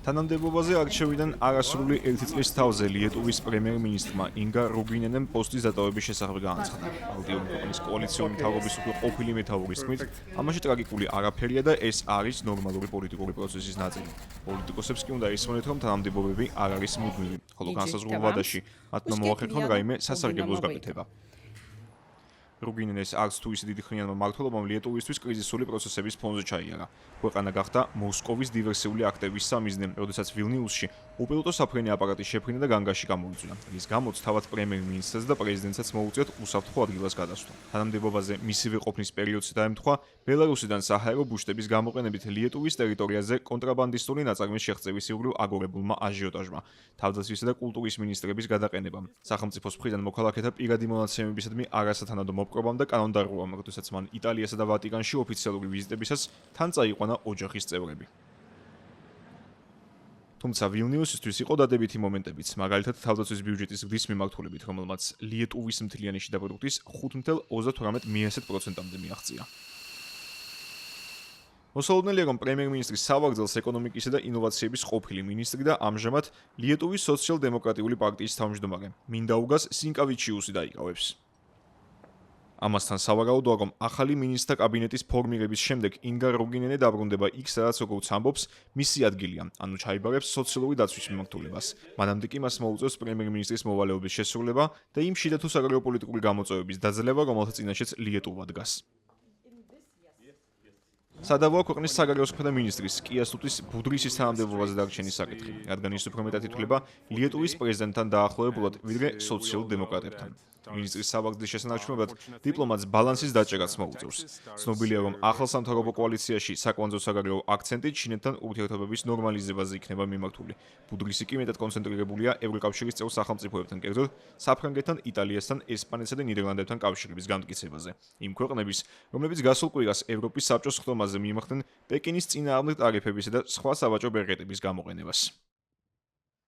თანამდებობაზე არჩევიდან არასრული ერთი წლის თავზე ლიეტუვის პრემიერ-მინისტრმა ინგა რუგინენემ პოსტის დატოვების შესახებ განაცხადა. ბალტიური ქვეყნის კოალიციური მთავრობის უკვე ყოფილი მეთაურის თქმით, ამაში ტრაგიკული არაფერია და ეს არის ნორმალური პოლიტიკური პროცესის ნაწილი. პოლიტიკოსებს კი უნდა ისმენოთ, რომ თანამდებობები არ არის მუდმივი, ხოლო განსაზღვრულ ვადაში მათმა მოახერხონ რაიმე სასარგებლოს გაკეთება. რუგინენეს არც თუ ისე დიდი ხნიანმა მმართველობამ ლიეტუვისთვის კრიზისული პროცესების ფონზე ჩაიარა. ქვეყანა გახდა მოსკოვის დივერსიული აქტების სამიზნე, როდესაც ვილნიუსში უპილოტო საფრენი აპარატის შეფრენა და განგაში გამოიწვია. რის გამოც თავად პრემიერ-მინისტრს და პრეზიდენტსაც მოუწიათ უსაფრთხო ადგილას გადასვლა. თანამდებობაზე მისივე ყოფნის პერიოდში დაემთხვა ბელარუსიდან საჰაერო ბუშტების გამოყენებით ლიეტუვის ტერიტორიაზე კონტრაბანდისტული ნაწარმის შეღწევის ირგვლივ აგორებულმა აჟიოტაჟმა, თავდაცვისა და კულტურის მინისტრების გადაყენებამ, სახელმწიფოს მხრიდან მოქალაქეთა პირადი მონაცემებისადმი არასათანადო მოპყრობამ და კანონდარღვევამ, როდესაც მან იტალიასა და ვატიკანში ოფიციალური ვიზიტებისას თან წაიყვანა ოჯახის წევრები. თუმცა ვილნიუსისთვის იყო დადებითი მომენტებიც, მაგალითად თავდაცვის ბიუჯეტის გდის მიმართულებით, რომელმაც ლიეტუვის მთლიანი შიდა პროდუქტის 5.38%-მდე მიაღწია. მოსალოდნელია, რომ პრემიერ-მინისტრის სავაგრძელს ეკონომიკისა და ინოვაციების ყოფილი მინისტრი და ამჟამად ლიეტუვის სოციალ-დემოკრატიული პარტიის თავმჯდომარე მინდაუგას სინკავიჩიუსი დაიკავებს. ამასთან სავარაუდოა, რომ ახალი მინისტრთა კაბინეტის ფორმირების შემდეგ ინგა რუგინენე დაბრუნდება იქ, სადაც როგორც ამბობს, მისი ადგილია, ანუ ჩაიბარებს სოციალური დაცვის მიმართულებას. მანამდე კი მას მოუწევს პრემიერ-მინისტრის მოვალეობის შესრულება და იმ შიდა თუ საგარეო პოლიტიკური გამოწვევების დაძლევა, რომელთა წინაშეც ლიეტუვა დგას. სადავოა ქვეყნის საგარეოს ქვედა მინისტრის კიასტუტის ბუდრისის თანამდებობაზე დარჩენის საკითხი, რადგან ის უფრო მეტად ითვლება ლიეტუვის პრეზიდენტთან დაახლოებულად, ვიდრე სოციალ-დემოკრატებთან. მინისტრის სავაგრძლის შესანარჩუნებლად დიპლომატს ბალანსის დაჭერაც მოუწევს. ცნობილია, რომ ახალ სამთავრობო კოალიციაში საკვანძო საგარეო აქცენტი ჩინეთთან ურთიერთობების ნორმალიზებაზე იქნება მიმართული. ბუდრისი კი მეტად კონცენტრირებულია ევროკავშირის წევრ სახელმწიფოებთან, კერძოდ საფრანგეთთან, იტალიასთან, ესპანეთსა და ნიდერლანდებთან კავშირების განმტკიცებაზე. იმ ქვეყნების, რომლებიც გასულ კვირას ევროპის საბჭოს ხდომაზე მიემხრნენ პეკინის წინააღმდეგ ტარიფებისა და სხვა სავაჭრო ბერღეტების გამოყენებას.